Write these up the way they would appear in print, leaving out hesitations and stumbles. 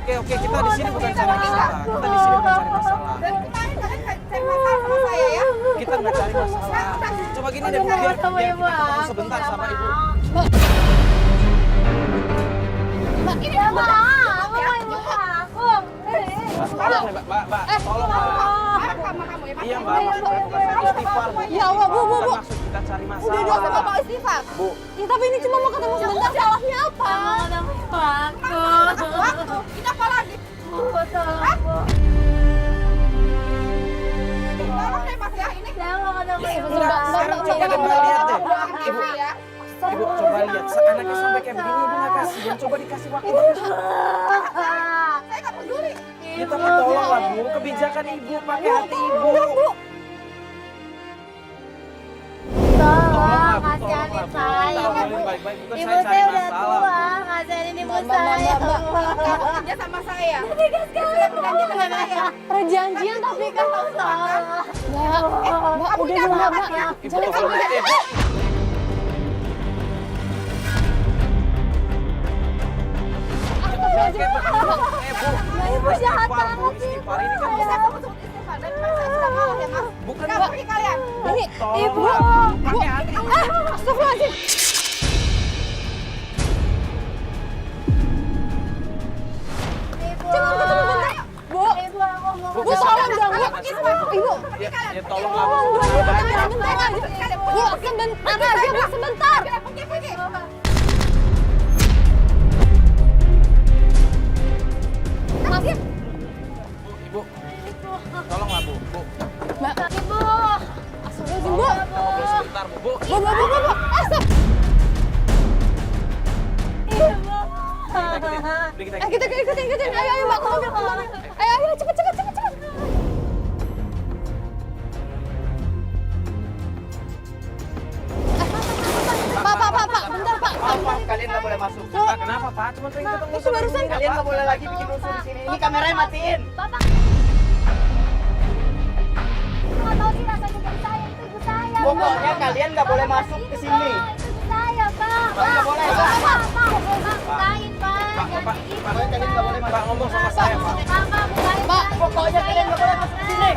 Oke, kita di sini bukan cari masalah. Kita di sini bukan cari masalah. Dari kemarin kalian cari masalah sama saya ya. Kita nggak cari masalah. Coba gini deh, Bu, biar kita ketemu sebentar sama Ibu. Mbak, ini Ya, udah Mbak, cukup ya. Ibu aku. Mbak, tolong, Mbak. Marah sama kamu ya, Mas. Iya, Mbak, maksud saya bukan istighfar, Bu. Ya Allah, Bu. Bukan maksud kita cari masalah. Udah dosa Bapak istighfar. Bu, Ya, tapi ini cuma mau ketemu sebentar. Salahnya apa? Waktu, ini apa lagi? Tolong deh Mas ya, ini enggak, sekarang coba deh Mbak lihat deh. TV ya. Ibu coba lihat, anaknya sampai kayak begini Ibu nggak kasihan, coba dikasih waktu. Saya nggak peduli. Ya tapi tolonglah Bu, kebijakan Ibu, pakai hati Ibu. Tolong, Bu, kasihanin Bu. saya. Tahu baik-baik, bukan Ibu saya cari saya udah masalah. tua, kasihanin ibu saya. Kamu kerja sama saya. Tega sekali, Berjanji dengan saya. Perjanjian tapi kan salah. Mbak, udah dong, Mbak. Ibu tolong Ibu. Jangan kayak begini, Bu. Ibu jahat Istighfar, Bu. banget sih. Istighfar ini kan Saya kamu sebut istighfar dan saya sudah kalah ya Mas. bukan Nggak Mbak. pergi kalian. Ini, Tolong, Ibu. Mbak. Pakai hati. Astagfirullahaladzim. Ibu. Jangan ketemu bentar. Bu, Ibu, aku mau. Bu, tolong dong, Bu. Ibu. Ya tolonglah Bu. Bu, bentar aja. Bu, sebentar aja, Bu, sebentar. Pergi. Mas, Bu, Ibu. Tolonglah Bu. Bu. Mbak. Ibu. Astagfirullahaladzim, Bu. Kita ngobrol sebentar Bu. Bu. Bu. Astag. Ibu. Udah kita Kita ikutin. Ayo, Mbak, ke mobil. Ayo, cepet. Pak, bentar, Pak. Pak, kalian nggak boleh masuk. Pak, kenapa Pak? Cuma pengen ketemu Itu barusan Kalian nggak boleh lagi bikin rusuh di sini. Ini kameranya matiin. Bapak. Nggak tahu sih rasanya dari saya, itu ibu saya. Pokoknya kalian nggak boleh masuk ke sini. Itu ibu saya, Pak. Nggak boleh, Pak. Pak, bukain, Pak. Pak, Jangan Pak, begitu, Pokoknya kalian nggak boleh Pak masuk. ngomong sama saya Pak. Pak, bukain, Pak, pokoknya kalian nggak boleh masuk ke sini.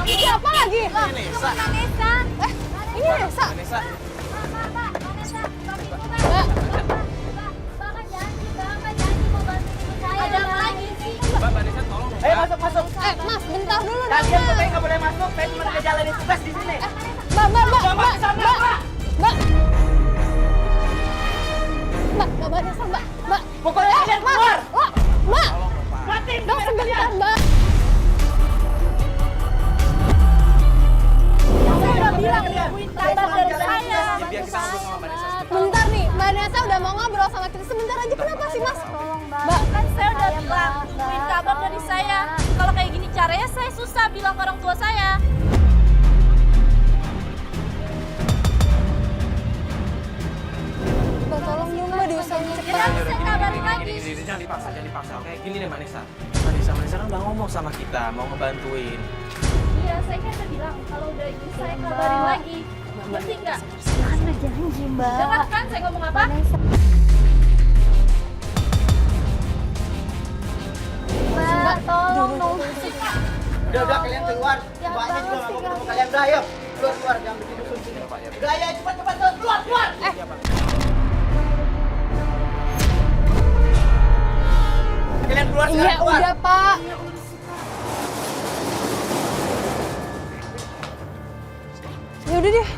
Ini apa lagi? Ini Nesa. Vanessa. Ini Nesa. Vanessa. Pak, Vanessa, suami ibu, Pak. Bapak janji mau bantu ibu saya. Ada apa lagi sih? Mbak Vanessa tolong dong, Ayo Mbak. masuk. Mas, bentar dulu dong, Kalian Mas. pokoknya nggak boleh masuk. Saya cuma ngejalanin tugas di sini. Mbak. Mbak Vanessa, Mbak. Pokoknya kalian keluar. Mbak. Tolong dong Pak. Matiin Mbak, sebentar, Mbak. Saya udah bilang, nungguin kabar dari saya. Ya, biar kita ngobrol sama Vanessa sebentar. Bentar nih, Mbak Nesa udah mau ngobrol sama kita. Sebentar aja, kenapa sih, Mas? Mbak, Kan saya udah bilang, tungguin kabar dari saya. Kalau kayak gini caranya saya susah bilang ke orang tua saya. Mbak, tolong dong, Mbak, diusahain Ya cepat. nanti saya kabarin lagi. Ini jangan dipaksa. Oke, gini deh Vanessa. Vanessa kan udah ngomong sama kita, mau ngebantuin. Iya, saya kan udah bilang kalau udah ini saya kabarin lagi. Ngerti nggak? Kan udah janji, Mbak. Dengar kan saya ngomong apa? Mbak, tolong dong. Udah kalian keluar. Mbaknya juga nggak mau ketemu kalian. Udah ayo. Keluar. Jangan bikin rusuh di sini. Udah ayo cepat. Keluar. Iya Pak. Kalian keluar Iya, sekarang. Keluar. udah, Pak. Ya udah deh.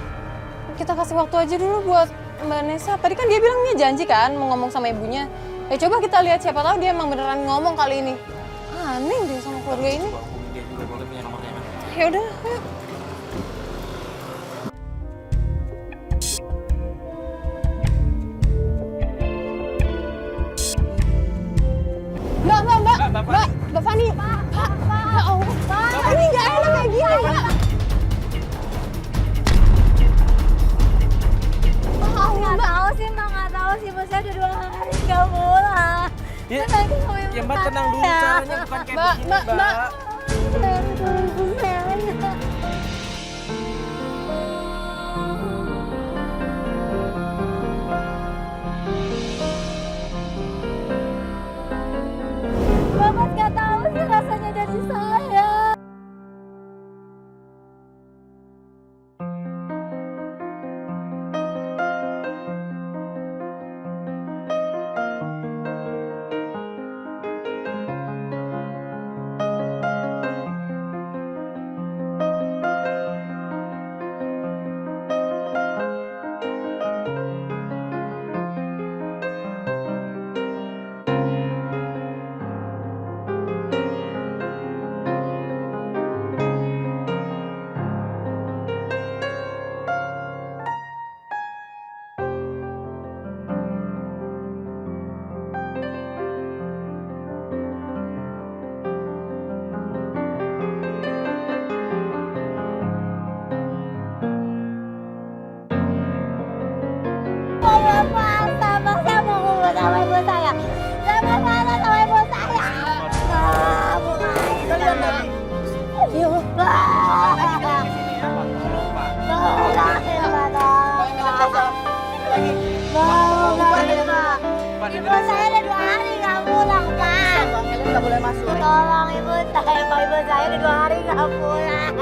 Kita kasih waktu aja dulu buat Mbak Nesa. Tadi kan dia bilang dia janji kan mau ngomong sama ibunya. Ya coba kita lihat siapa tahu dia emang beneran ngomong kali ini. Aneh deh sama keluarga ini. Coba hubungin dia juga, boleh punya nomornya kan? Ya udah, yuk. Mbak Fani. Pak. Ya Allah, Pak. Ini nggak enak kayak gini, Pak. Nggak tahu sih, Mbak. Nggak tahu sih. Mbak, saya udah 2 hari nggak pulang. Ya, Saya lagi sama ibu ya Mbak tenang dulu, saya. caranya bukan kayak Mbak, begini Mbak. Saya udah ibu saya. masuk. Tolong ibu saya, Pak, ibu saya udah 2 hari nggak pulang.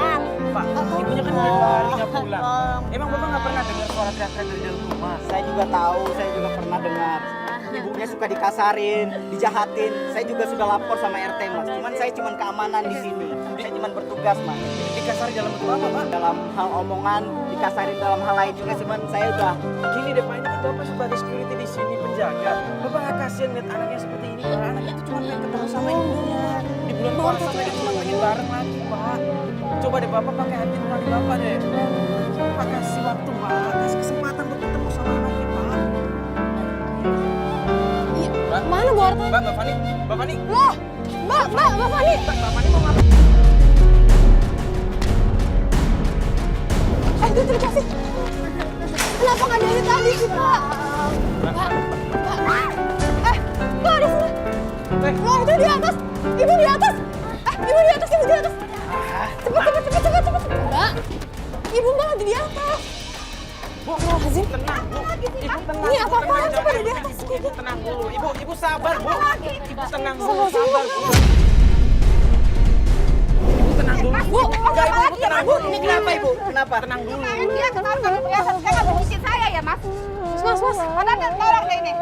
Pak, ibunya kan udah 2 hari nggak pulang. Emang Bapak nggak pernah dengar suara teriak-teriak dari dalam rumah? Saya juga tahu, saya juga pernah dengar. Ibunya suka dikasarin, dijahatin. Saya juga sudah lapor sama RT, Mas. Cuman saya cuma keamanan di sini. Saya cuma bertugas, Mas. Dikasari dalam bentuk apa, Pak? Dalam hal omongan, dikasarin dalam hal lain juga. Cuman saya udah Gini deh Pak, ini kan Bapak sebagai security di sini penjaga. Bapak nggak kasihan lihat anaknya seperti ini, Pak. Anak itu cuma pengen ketemu sama ibunya. Di bulan puasa mereka cuma pengen bareng lagi, Pak. Coba deh Bapak pakai hati nurani Bapak deh. Bapak kasih waktu, Pak. Kasih kesempatan untuk ketemu sama anaknya, Pak. Iya, mana Bu Arta? Mbak Fani, Mbak Fani. Loh, Mbak Fani. Mbak Fani mau ngapain? Itu dikasih. Kenapa nggak dari tadi sih, Pak? Mbak. Kok ada sini? Loh, itu di atas. Ibu di atas. Ibu di atas, ibu di atas. Cepet. Mbak. Ibu Mbak lagi di atas. Bu, Lazim. tenang, Bu. Ibu tenang. Ini apa-apaan Tenang, sih pada di jangan atas? Ibu tenang dulu. Ibu sabar, Bu. Ibu tenang dulu, Sabar, sabar, Bu. Ibu tenang dulu. Bu, Enggak, Ibu tenang dulu. Ini kenapa, Ibu? Kenapa? Tenang dulu. Dia kenapa kelihatan saya nggak bucin saya ya, Mas? Mas. Padahal dia tolong deh ini.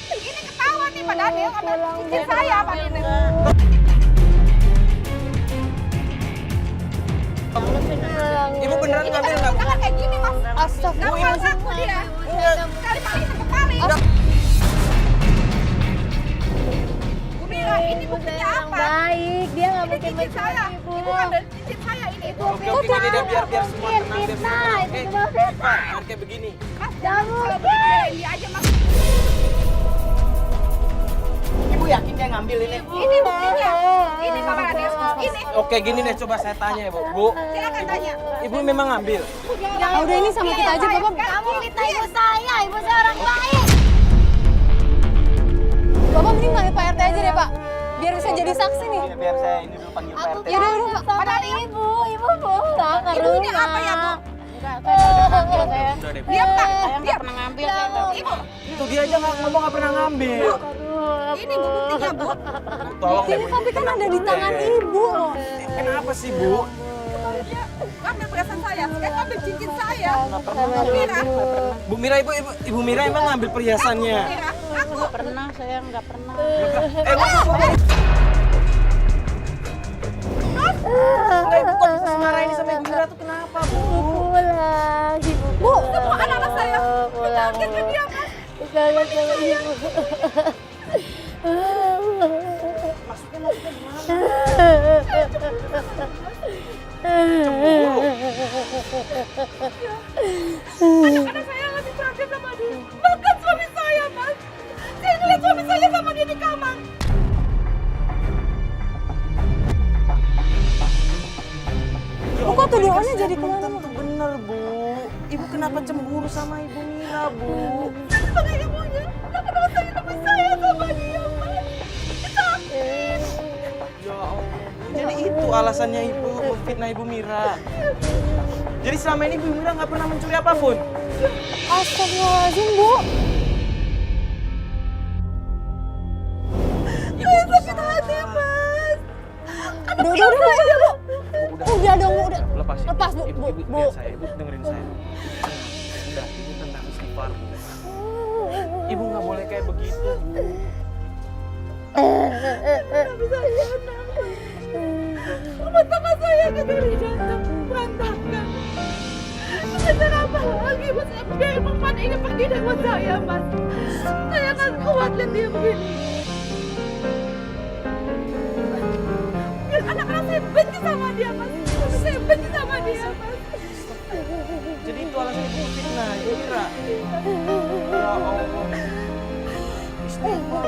Ini ketawa nih, padahal dia ngambil cincin saya, Pak ini. Ibu beneran ngambil nggak, Bu? Jangan kayak gini, Mas. Astagfirullah. Nggak aku dia. Kali-kali satu kali. Bu Mira, ini buktinya apa? Baik, dia nggak Ini mungkin cincin saya. ibu. Ibu ngambil cincin saya ini. Oke, gini deh, biar semua tenang, biar semua tenang. Oke, itu cuma fitnah. Pak, kayak begini. Mas, kalau begitu biarin dia aja, Mas. Ibu yakin dia ngambil ini? Ini buktinya. Ini kamera dia. Ini. Oke, gini deh, coba saya tanya ya, Bu. Bu, Silakan tanya. Ibu memang ngambil? Ah, udah ini sama kita aja, Bapak. Kamu fitnah ibu saya orang baik. Bapak mending panggil Pak RT aja deh, Pak. Biar bisa jadi saksi nih. Ya, biar saya ini dulu panggil Pak RT. Yaudah, Pak. Padahal ibu pulang ke Ibu ini apa ya, Bu? Enggak, saya nggak ngambil saya. Udah deh, Bu. Diam, Pak. Saya nggak Diam. pernah ngambil saya. nggak. Ibu, Itu dia aja ngomong nggak pernah ngambil. ini bu buktinya, Bu. Tolong deh, Ini Bu. tapi kan ada di tangan deh. Ibu loh. Kenapa sih, Bu? Dia ngambil perhiasan saya. Dia ngambil cincin saya. Bu Mira, Ibu Mira emang ngambil perhiasannya. Mira, aku. Nggak pernah, saya nggak pernah. Enggak, Ibu kok bisa marah ini sama Ibu Mira tuh kenapa, Bu? Pulang, ibu. Bu, Semua anak-anak saya. Pulang. Kaget ke dia, Mas. Kangen sama ibu. Anak-anak saya masih perhatian sama dia. Bahkan suami saya, Mas. Saya ngeliat suami saya sama dia di kamar. Bu, kok tuduhannya jadi kemana? Tentu bener, Bu. Ibu kenapa cemburu sama Ibu Mira, Bu? Sama ibunya. Kenapa saya lebih sayang sama dia, Mas? Ya Allah. Jadi itu alasannya Ibu memfitnah Ibu Mira. Jadi selama ini Ibu Mira nggak pernah mencuri apapun? Astagfirullahaladzim, Bu. Ibu sakit hati, Mas. Udah, Bu. Udah dong, Bu. Udah. Lepas, Lepas, Bu. Ibu, Bu. lihat saya, Ibu dengerin saya. Udah, Ibu tenang, istighfar. Ibu nggak boleh kayak begitu, Bu. Rumah tangga saya kembali datang berantakan. Pesan apa lagi, Mas? Biar perempuan ini pergi dari rumah saya, Mas. Saya akan kuat lihat dia begini. Biar anak-anak saya benci sama dia, Mas. Saya benci sama dia, Mas. Jadi itu alasan Ibu fitnah Ibu Mira. Ya Allah. Istighfar.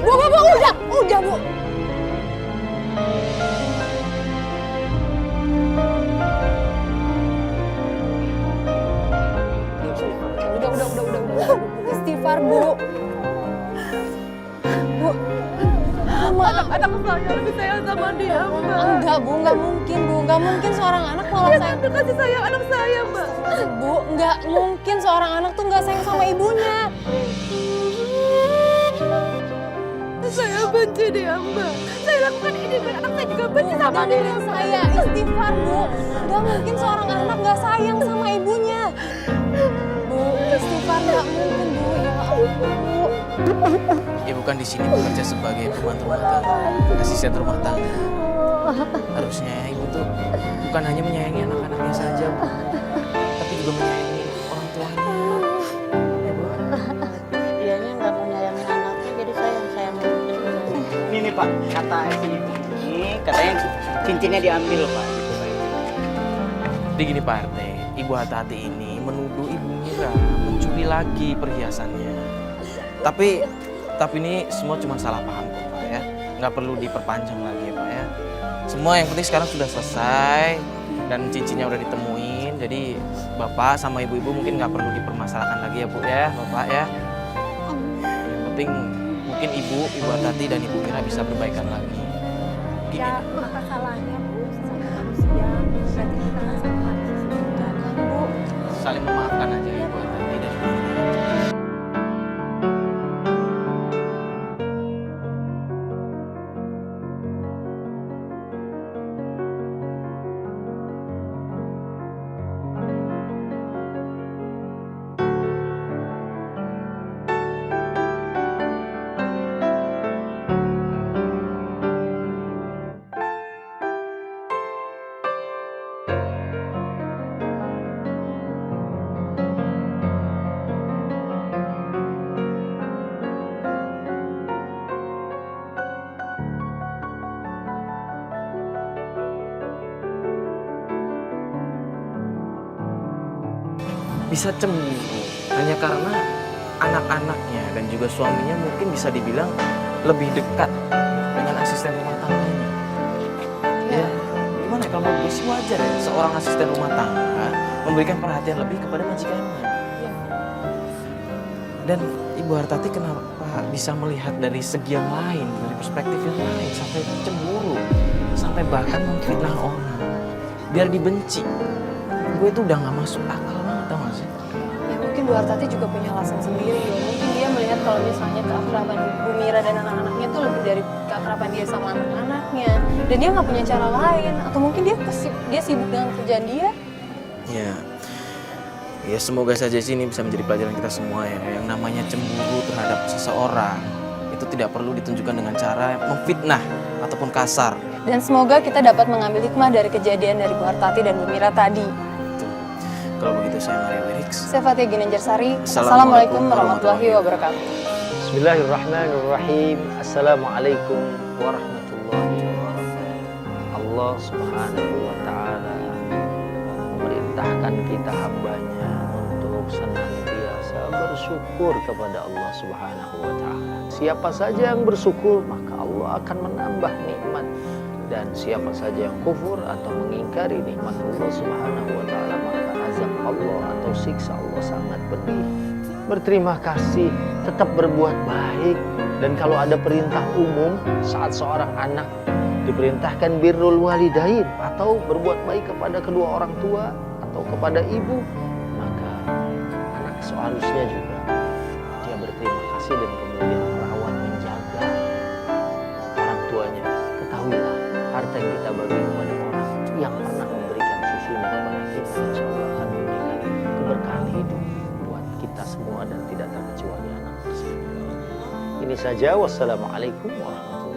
Bu, udah, Bu. Udah. Istighfar, Bu. Bu. Anak saya lebih sayang sama dia, Mbak. Enggak, Bu, nggak mungkin seorang anak malah sayang. Dia kasih sayang anak saya, Mbak. Bu, nggak mungkin seorang anak tuh nggak sayang sama ibunya. Saya benci dia, Mbak. Saya lakukan ini biar anak saya juga benci sama dia. Dengerin saya, istighfar Bu. Gak mungkin seorang anak gak sayang sama ibunya. Bu, istighfar gak mungkin Bu. Ya Allah Bu. Ibu kan di sini bekerja sebagai pembantu rumah tangga, asisten rumah tangga. Harusnya ibu tuh bukan hanya menyayangi anak-anaknya saja, Bu, tapi juga menyayangi orang tuanya. Ya, Bu. Dianya nggak mau nyayangin anaknya, jadi sayang Ini nih Pak, kata si ibu ini katanya cincinnya diambil Pak. Gitu, Pak. Jadi gini Pak RT, Ibu Hati-Hati ini menuduh Ibu Mira mencuri lagi perhiasannya. Tapi ini semua cuma salah paham kok Pak ya. Nggak perlu diperpanjang lagi ya Pak ya. Semua yang penting sekarang sudah selesai dan cincinnya udah ditemuin. Jadi Bapak sama Ibu-Ibu mungkin nggak perlu dipermasalahkan lagi ya Bu ya, Bapak ya. Yang penting mungkin Ibu Hati-Hati dan Ibu Mira bisa berbaikan lagi. Gini, Ya, apa salahnya Bu sama manusia? Berarti kita kan sama manusia juga kan Bu? saling memaafkan aja Ibu Hati-Hati dan Ibu Mira. Bisa cemburu hanya karena anak-anaknya dan juga suaminya mungkin bisa dibilang lebih dekat dengan asisten rumah tangganya. Ya, gimana kalau menurut gue sih wajar ya seorang asisten rumah tangga memberikan perhatian lebih kepada majikannya. Dan Ibu Hartati kenapa bisa melihat dari segi yang lain, dari perspektif yang lain, sampai cemburu, sampai bahkan memfitnah orang biar dibenci. Gue itu udah gak masuk akal banget, tau gak sih? Ya mungkin Bu Hartati juga punya alasan sendiri ya. Mungkin dia melihat kalau misalnya keakraban Bu Mira dan anak-anaknya itu lebih dari keakraban dia sama anak-anaknya. Dan dia nggak punya cara lain. Atau mungkin dia sibuk dengan kerjaan dia. Ya semoga saja sih ini bisa menjadi pelajaran kita semua ya. Yang namanya cemburu terhadap seseorang itu tidak perlu ditunjukkan dengan cara memfitnah ataupun kasar. Dan semoga kita dapat mengambil hikmah dari kejadian dari Bu Hartati dan Bu Mira tadi. Kalau begitu saya Maria Wiriks. Saya Fatia Ginanjar Sari. Assalamualaikum warahmatullahi wabarakatuh. Bismillahirrahmanirrahim. Assalamualaikum warahmatullahi wabarakatuh. Allah Subhanahu wa Ta'ala memerintahkan kita hambanya untuk senantiasa bersyukur kepada Allah Subhanahu wa Ta'ala. Siapa saja yang bersyukur, maka Allah akan menambah nikmat. Dan siapa saja yang kufur atau mengingkari nikmat Allah Subhanahu wa Ta'ala, maka azab Allah atau siksa Allah sangat pedih. Berterima kasih, tetap berbuat baik. Dan kalau ada perintah umum saat seorang anak diperintahkan birrul walidain atau berbuat baik kepada kedua orang tua atau kepada ibu, maka anak seharusnya juga dia berterima kasih dan kemudian merawat, menjaga orang tuanya. Ketahuilah, harta yang kita bagi kepada orang yang pernah memberikan susunya kepada kita, insya Allah akan memberikan keberkahan hidup buat kita semua dan tidak terkecuali anak tersebut. Ini saja, wassalamualaikum warahmatullahi wabarakatuh.